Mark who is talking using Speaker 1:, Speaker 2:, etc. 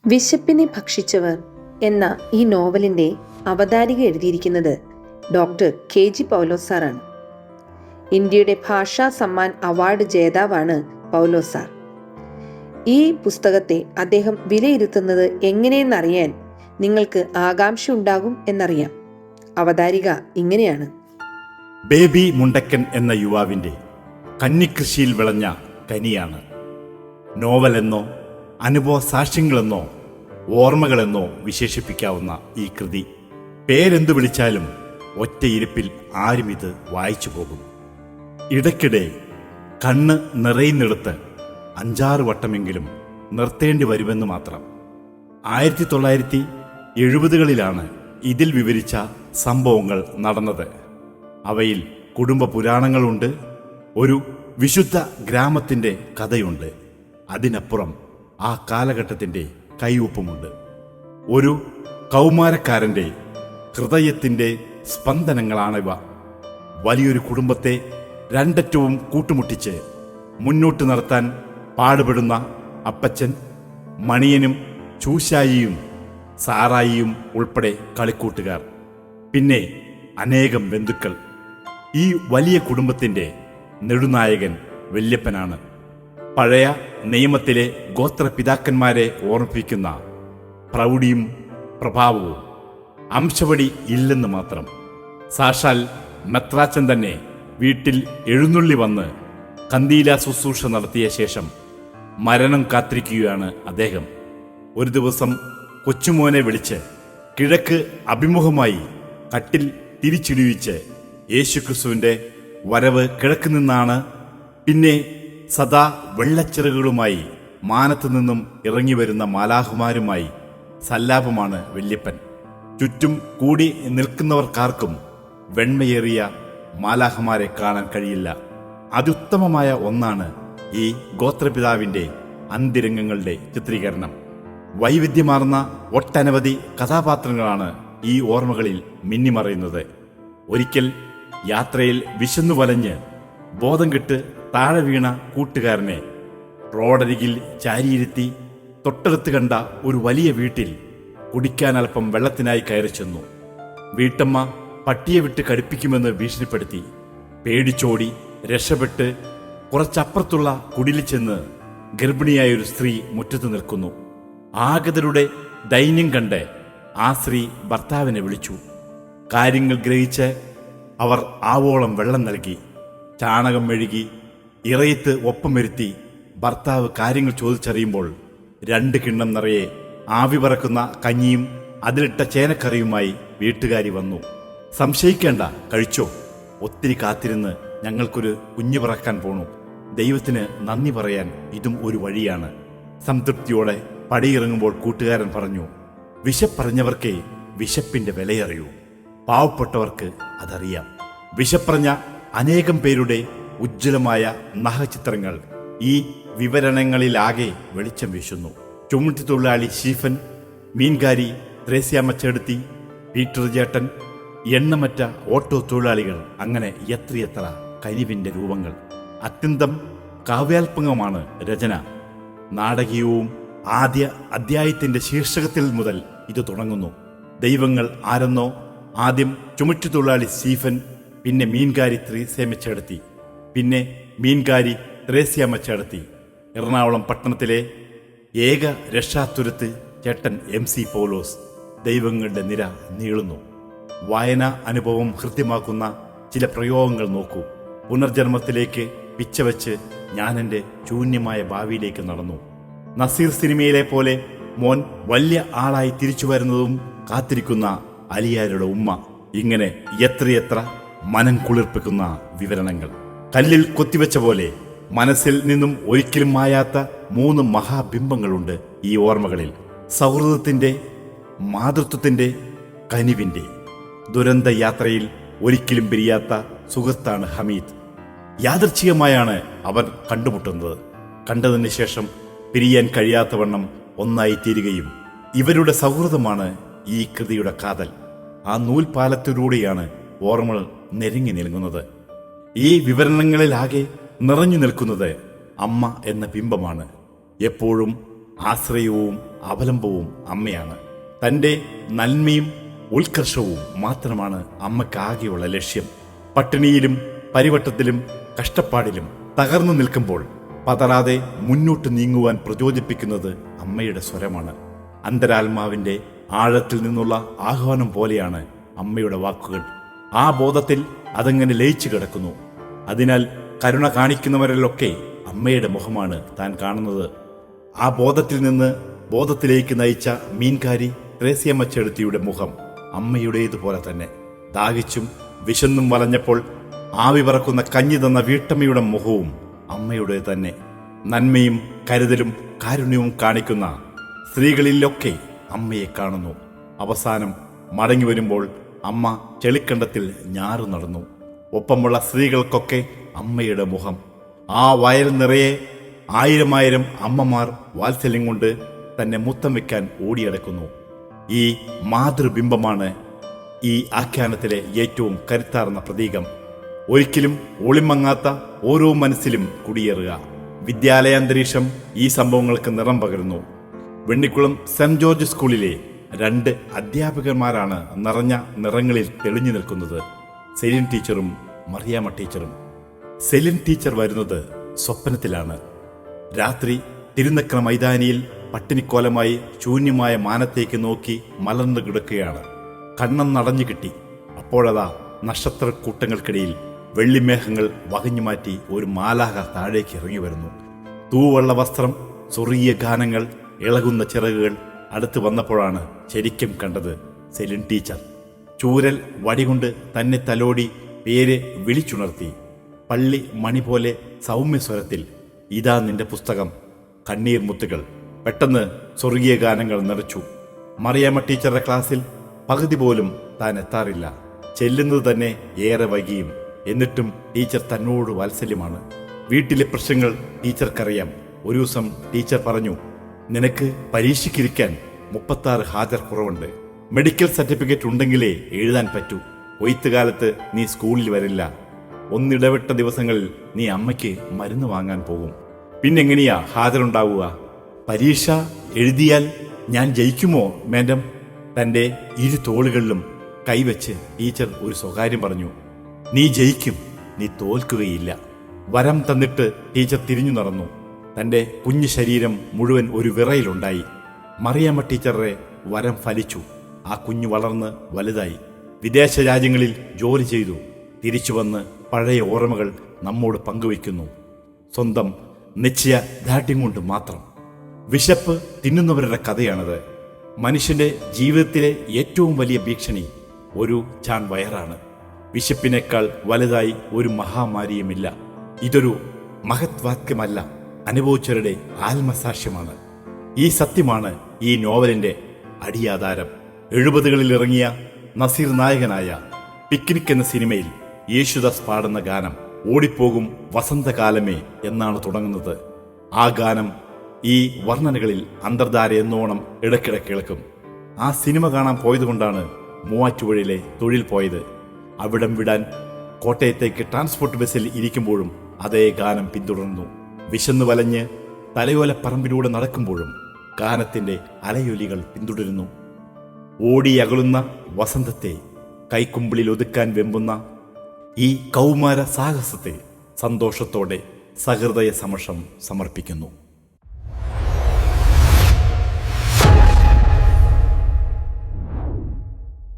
Speaker 1: വിശപ്പിനെ ഭക്ഷിച്ചവർ എന്ന ഈ നോവലിൻ്റെ അവതാരിക എഴുതിയിരിക്കുന്നത് ഡോക്ടർ KG പൗലോസ് സാറാണ്. ഇന്ത്യയുടെ ഭാഷാ സമ്മാൻ അവാർഡ് ജേതാവാണ് പൗലോസ് സാർ. ഈ പുസ്തകത്തെ അദ്ദേഹം വിലയിരുത്തുന്നത് എങ്ങനെയെന്നറിയാൻ നിങ്ങൾക്ക് ആകാംക്ഷ ഉണ്ടാകും എന്നറിയാം. അവതാരിക ഇങ്ങനെയാണ്.
Speaker 2: ബേബി മുണ്ടക്കൻ എന്ന യുവാവിൻ്റെ കന്നിക്കൃഷിയിൽ വിളഞ്ഞ കനിയാണ് നോവലെന്നോ അനുഭവ സാക്ഷ്യങ്ങളെന്നോ ഓർമ്മകളെന്നോ വിശേഷിപ്പിക്കാവുന്ന ഈ കൃതി. പേരെന്തു വിളിച്ചാലും ഒറ്റയിരുപ്പിൽ ആരും ഇത് വായിച്ചു പോകും. ഇടയ്ക്കിടെ കണ്ണ് നിറയുന്നിടത്ത് 5-6 വട്ടമെങ്കിലും നിർത്തേണ്ടി വരുമെന്ന് മാത്രം. 1970കളിലാണ് ഇതിൽ വിവരിച്ച സംഭവങ്ങൾ നടന്നത്. അവയിൽ കുടുംബ പുരാണങ്ങളുണ്ട്, ഒരു വിശുദ്ധ ഗ്രാമത്തിൻ്റെ കഥയുണ്ട്, അതിനപ്പുറം ആ കാലഘട്ടത്തിൻ്റെ കൈയൊപ്പുമുണ്ട്. ഒരു കൗമാരക്കാരൻ്റെ ഹൃദയത്തിൻ്റെ സ്പന്ദനങ്ങളാണിവ. വലിയൊരു കുടുംബത്തെ രണ്ടറ്റവും കൂട്ടുമുട്ടിച്ച് മുന്നോട്ട് നടത്താൻ പാടുപെടുന്ന അപ്പച്ചൻ, മണിയനും ചൂശായിയും സാറായിയും ഉൾപ്പെടെ കളിക്കൂട്ടുകാർ, പിന്നെ അനേകം ബന്ധുക്കൾ. ഈ വലിയ കുടുംബത്തിൻ്റെ നെടുനായകൻ വല്യപ്പനാണ്. പഴയ നിയമത്തിലെ ഗോത്രപിതാക്കന്മാരെ ഓർമ്മിപ്പിക്കുന്ന പ്രൗഢിയും പ്രഭാവവും അംശവടി ഇല്ലെന്ന് മാത്രം. സാക്ഷാൽ മെത്രാച്ചൻ തന്നെ വീട്ടിൽ എഴുന്നള്ളി വന്ന് കന്തീല ശുശ്രൂഷ നടത്തിയ ശേഷം മരണം കാത്തിരിക്കുകയാണ് അദ്ദേഹം. ഒരു ദിവസം കൊച്ചുമോനെ വിളിച്ച് കിഴക്ക് അഭിമുഖമായി കട്ടിൽ തിരിച്ചിടിവിച്ച് യേശുക്രിസ്തുവിൻ്റെ വരവ് കിഴക്ക് നിന്നാണ്, പിന്നെ സദാ വെള്ളച്ചിറകുകളുമായി മാനത്തു നിന്നും ഇറങ്ങി വരുന്ന മാലാഹുമാരുമായി സല്ലാപമാണ് വല്യപ്പൻ. ചുറ്റും കൂടി നിൽക്കുന്നവർക്കാർക്കും വെണ്മയേറിയ മാലാഹമാരെ കാണാൻ കഴിയില്ല. അത്യുത്തമമായ ഒന്നാണ് ഈ ഗോത്രപിതാവിൻ്റെ അന്തിരംഗങ്ങളുടെ ചിത്രീകരണം. വൈവിധ്യമാർന്ന ഒട്ടനവധി കഥാപാത്രങ്ങളാണ് ഈ ഓർമ്മകളിൽ മിന്നിമറയുന്നത്. ഒരിക്കൽ യാത്രയിൽ വിശന്നു വലഞ്ഞ് ബോധം കെട്ട് താഴെ വീണ കൂട്ടുകാരനെ റോഡരികിൽ ചാരിയിരുത്തി തൊട്ടടുത്ത് കണ്ട ഒരു വലിയ വീട്ടിൽ കുടിക്കാൻ അല്പം വെള്ളത്തിനായി കയറി ചെന്നു. വീട്ടമ്മ പട്ടിയെ വിട്ട് കടിപ്പിക്കുമെന്ന് ഭീഷണിപ്പെടുത്തി. പേടിച്ചോടി രക്ഷപ്പെട്ട് കുറച്ചപ്പുറത്തുള്ള കുടിലിൽ ചെന്ന് ഗർഭിണിയായൊരു സ്ത്രീ മുറ്റത്ത് നിൽക്കുന്നു. ആഗതരുടെ ദൈന്യം കണ്ട് ആ സ്ത്രീ ഭർത്താവിനെ വിളിച്ചു. കാര്യങ്ങൾ ഗ്രഹിച്ച് അവർ ആവോളം വെള്ളം നൽകി. ചാണകം മെഴുകി ഇറയത്ത് ഒപ്പം വരുത്തി ഭർത്താവ് കാര്യങ്ങൾ ചോദിച്ചറിയുമ്പോൾ 2 കിണ്ണം നിറയെ ആവി പറക്കുന്ന കഞ്ഞിയും അതിലിട്ട ചേനക്കറിയുമായി വീട്ടുകാരി വന്നു. സംശയിക്കേണ്ട, കഴിച്ചോ, ഒത്തിരി കാത്തിരുന്ന് ഞങ്ങൾക്കൊരു കുഞ്ഞു പിറക്കാൻ പോണു. ദൈവത്തിന് നന്ദി പറയാൻ ഇതും ഒരു വഴിയാണ്. സംതൃപ്തിയോടെ പടിയിറങ്ങുമ്പോൾ കൂട്ടുകാരൻ പറഞ്ഞു, വിശപ്പറിഞ്ഞവർക്കേ വിശപ്പിന്റെ വിലയറിയൂ. പാവപ്പെട്ടവർക്ക് അതറിയാം. വിശപ്പറിഞ്ഞ അനേകം പേരുടെ ഉജ്ജ്വലമായ നഖചിത്രങ്ങൾ ഈ വിവരണങ്ങളിലാകെ വെളിച്ചം വീശുന്നു. ചുമട്ടുതൊഴിലാളി സ്റ്റീഫൻ, മീൻകാരി ത്രേസ്യാമ്മച്ചേടത്തി, പീറ്റർ ചേട്ടൻ, എണ്ണമറ്റ ഓട്ടോ തൊഴിലാളികൾ, അങ്ങനെ എത്രയെത്ര കനിവിൻ്റെ രൂപങ്ങൾ. അത്യന്തം കാവ്യാത്മകമാണ് രചന. നാടകീയവും. ആദ്യ അധ്യായത്തിൻ്റെ ശീർഷകത്തിൽ മുതൽ ഇത് തുടങ്ങുന്നു. ദൈവങ്ങൾ ആരെന്നോ ആദ്യം ചുമട്ടുതൊഴിലാളി സ്റ്റീഫൻ, പിന്നെ മീൻകാരി ത്രേസ്യാമ്മച്ചേടത്തി, പിന്നെ മീൻകാരി ത്രേസ്യാമ്മച്ചേടത്തി. എറണാകുളം പട്ടണത്തിലെ ഏക രക്ഷാത്തുരുത്ത് ചേട്ടൻ MC പൗലോസ്. ദൈവങ്ങളുടെ നിര നീളുന്നു. വായനാ അനുഭവം ഹൃദ്യമാക്കുന്ന ചില പ്രയോഗങ്ങൾ നോക്കൂ. പുനർജന്മത്തിലേക്ക് പിച്ചവെച്ച് ഞാൻ എൻ്റെ ശൂന്യമായ ഭാവിയിലേക്ക് നടന്നു. നസീർ സിനിമയിലെ പോലെ മോൻ വലിയ ആളായി തിരിച്ചു വരുന്നതും കാത്തിരിക്കുന്ന അലിയാരുടെ ഉമ്മ. ഇങ്ങനെ എത്രയെത്ര മനം കുളിർപ്പിക്കുന്ന വിവരണങ്ങൾ. കല്ലിൽ കൊത്തിവെച്ച പോലെ മനസ്സിൽ നിന്നും ഒരിക്കലും മായാത്ത 3 മഹാബിംബങ്ങളുണ്ട് ഈ ഓർമ്മകളിൽ. സൗഹൃദത്തിൻ്റെ, മാതൃത്വത്തിൻ്റെ, കനിവിൻ്റെ. ദുരന്ത യാത്രയിൽ ഒരിക്കലും പിരിയാത്ത സുഹൃത്താണ് ഹമീദ്. യാദൃച്ഛികമായാണ് അവർ കണ്ടുമുട്ടുന്നത്. കണ്ടതിന് ശേഷം പിരിയാൻ കഴിയാത്തവണ്ണം ഒന്നായി തീരുകയും. ഇവരുടെ സൗഹൃദമാണ് ഈ കൃതിയുടെ കാതൽ. ആ നൂൽപാലത്തിലൂടെയാണ് ഓർമ്മകൾ നെരുങ്ങി നിൽക്കുന്നത്. ഈ വിവരണങ്ങളിലാകെ നിറഞ്ഞു നിൽക്കുന്നത് അമ്മ എന്ന ബിംബമാണ്. എപ്പോഴും ആശ്രയവും അവലംബവും അമ്മയാണ്. തൻ്റെ നന്മയും ഉത്കർഷവും മാത്രമാണ് അമ്മയ്ക്കാകെയുള്ള ലക്ഷ്യം. പട്ടിണിയിലും പരിവട്ടത്തിലും കഷ്ടപ്പാടിലും തകർന്നു നിൽക്കുമ്പോൾ പതറാതെ മുന്നോട്ട് നീങ്ങുവാൻ പ്രചോദിപ്പിക്കുന്നത് അമ്മയുടെ സ്വരമാണ്. അന്തരാത്മാവിൻ്റെ ആഴത്തിൽ നിന്നുള്ള ആഹ്വാനം പോലെയാണ് അമ്മയുടെ വാക്കുകൾ. ആ ബോധത്തിൽ അതങ്ങനെ ലയിച്ചു കിടക്കുന്നു. അതിനാൽ കരുണ കാണിക്കുന്നവരിലൊക്കെ അമ്മയുടെ മുഖമാണ് താൻ കാണുന്നത്. ആ ബോധത്തിൽ നിന്ന് ബോധത്തിലേക്ക് നയിച്ച മീൻകാരി ത്രേസ്യമ്മ ചെലുത്തിയുടെ മുഖം അമ്മയുടേതുപോലെ തന്നെ. ദാഹിച്ചും വിശന്നും വലഞ്ഞപ്പോൾ ആവി പറക്കുന്ന കഞ്ഞി തന്ന വീട്ടമ്മയുടെ മുഖവും അമ്മയുടെ തന്നെ. നന്മയും കരുതലും കാരുണ്യവും കാണിക്കുന്ന സ്ത്രീകളിലൊക്കെ അമ്മയെ കാണുന്നു. അവസാനം മടങ്ങി വരുമ്പോൾ അമ്മ ചെളിക്കണ്ടത്തിൽ ഞാറു നടന്നു. ഒപ്പമുള്ള സ്ത്രീകൾക്കൊക്കെ അമ്മയുടെ മുഖം. ആ വയൽ നിറയെ ആയിരം അമ്മമാർ വാത്സല്യം കൊണ്ട് തന്നെ മുത്തം വയ്ക്കാൻ ഓടിയടക്കുന്നു. ഈ മാതൃബിംബമാണ് ഈ ആഖ്യാനത്തിലെ ഏറ്റവും കരുത്താർന്ന പ്രതീകം. ഒരിക്കലും ഒളിമങ്ങാത്ത ഓരോ മനസ്സിലും കുടിയേറുക. വിദ്യാലയാന്തരീക്ഷം ഈ സംഭവങ്ങൾക്ക് നിറം പകരുന്നു. വെണ്ണിക്കുളം സെന്റ് ജോർജ് സ്കൂളിലെ 2 അധ്യാപകന്മാരാണ് നിറഞ്ഞ നിറങ്ങളിൽ തെളിഞ്ഞു നിൽക്കുന്നത്. സെലിൻ ടീച്ചറും മറിയാമ്മ ടീച്ചറും. സെലിൻ ടീച്ചർ വരുന്നത് സ്വപ്നത്തിലാണ്. രാത്രി തിരുനക്കര മൈതാനിയിൽ പട്ടിണിക്കോലമായി ശൂന്യമായ മാനത്തേക്ക് നോക്കി മലർന്നു കിടക്കുകയാണ്. കണ്ണം നടഞ്ഞു കിട്ടി. അപ്പോഴതാ നക്ഷത്രക്കൂട്ടങ്ങൾക്കിടയിൽ വെള്ളിമേഘങ്ങൾ വകഞ്ഞു മാറ്റി ഒരു മാലാഹ താഴേക്ക് ഇറങ്ങി വരുന്നു. തൂവള്ള വസ്ത്രം, സ്വർഗീയ ഗാനങ്ങൾ, ഇളകുന്ന ചിറകുകൾ. അടുത്ത് വന്നപ്പോഴാണ് ശരിക്കും കണ്ടത് സെലിൻ ടീച്ചർ. ചൂരൽ വടികൊണ്ട് തന്നെ തലോടി പേര് വിളിച്ചുണർത്തി. പള്ളി മണി പോലെ സൗമ്യസ്വരത്തിൽ, ഇതാ നിന്റെ പുസ്തകം. കണ്ണീർ മുത്തുകൾ. പെട്ടെന്ന് സ്വർഗീയ ഗാനങ്ങൾ നിറച്ചു. മറിയാമ്മ ടീച്ചറുടെ ക്ലാസ്സിൽ പകുതി പോലും താൻ എത്താറില്ല. ചെല്ലുന്നത് തന്നെ ഏറെ വൈകിയും. എന്നിട്ടും ടീച്ചർ തന്നോട് വാത്സല്യമാണ്. വീട്ടിലെ പ്രശ്നങ്ങൾ ടീച്ചർക്കറിയാം. ഒരു ദിവസം ടീച്ചർ പറഞ്ഞു, നിനക്ക് പരീക്ഷയ്ക്കിരിക്കാൻ 36 ഹാജർ കുറവുണ്ട്. മെഡിക്കൽ സർട്ടിഫിക്കറ്റ് ഉണ്ടെങ്കിലേ എഴുതാൻ പറ്റൂ. കൊയ്ത്തുകാലത്ത് നീ സ്കൂളിൽ വരില്ല. ഒന്നിടവിട്ട ദിവസങ്ങളിൽ നീ അമ്മയ്ക്ക് മരുന്ന് വാങ്ങാൻ പോകും. പിന്നെങ്ങനെയാ ഹാജരുണ്ടാവുക? പരീക്ഷ എഴുതിയാൽ ഞാൻ ജയിക്കുമോ മാഡം? തൻ്റെ 2 തോളുകളിലും കൈവച്ച് ടീച്ചർ ഒരു സ്വകാര്യം പറഞ്ഞു. നീ ജയിക്കും, നീ തോൽക്കുകയില്ല. വരം തന്നിട്ട് ടീച്ചർ തിരിഞ്ഞു നടന്നു. തൻ്റെ കുഞ്ഞു ശരീരം മുഴുവൻ ഒരു വിറയിലുണ്ടായി. മറിയാമ്മ ടീച്ചറുടെ വരം ഫലിച്ചു. ആ കുഞ്ഞു വളർന്ന് വലുതായി. വിദേശ രാജ്യങ്ങളിൽ ജോലി ചെയ്തു. തിരിച്ചു വന്ന് പഴയ ഓർമ്മകൾ നമ്മോട് പങ്കുവയ്ക്കുന്നു. സ്വന്തം നിശ്ചയദാർഢ്യം കൊണ്ട് മാത്രം. വിശപ്പ് തിന്നുന്നവരുടെ കഥയാണത്. മനുഷ്യന്റെ ജീവിതത്തിലെ ഏറ്റവും വലിയ ഭീഷണി ഒരു ചാൺ വയറാണ്. വിശപ്പിനേക്കാൾ വലുതായി ഒരു മഹാമാരിയുമില്ല. ഇതൊരു മഹത്വാക്യമല്ല, അനുഭവിച്ചവരുടെ ആത്മസാക്ഷ്യമാണ്. ഈ സത്യമാണ് ഈ നോവലിന്റെ അടിയാധാരം. 70കളിൽ ഇറങ്ങിയ നസീർ നായകനായ പിക്നിക് എന്ന സിനിമയിൽ യേശുദാസ് പാടുന്ന ഗാനം ഓടിപ്പോകും വസന്തകാലമേ എന്നാണ് തുടങ്ങുന്നത്. ആ ഗാനം ഈ വർണ്ണനകളിൽ അന്തർധാര എന്നോണം ഇടയ്ക്കിടെ കേൾക്കും. ആ സിനിമ കാണാൻ പോയതുകൊണ്ടാണ് മൂവാറ്റുപുഴയിലെ തൊഴിൽ പോയത്. അവിടം വിടാൻ കോട്ടയത്തേക്ക് ട്രാൻസ്പോർട്ട് ബസ്സിൽ ഇരിക്കുമ്പോഴും അതേ ഗാനം പിന്തുടർന്നു. വിശന്നു വലഞ്ഞ് തലയോലപ്പറമ്പിലൂടെ നടക്കുമ്പോഴും ഗാനത്തിന്റെ അലയൊലികൾ പിന്തുടരുന്നു. ഓടിയകലുന്ന വസന്തത്തെ കൈക്കുമ്പിളിൽ ഒതുക്കാൻ വെമ്പുന്ന ഈ കൗമാര സാഹസത്തെ സന്തോഷത്തോടെ സഹൃദയ സമക്ഷം സമർപ്പിക്കുന്നു.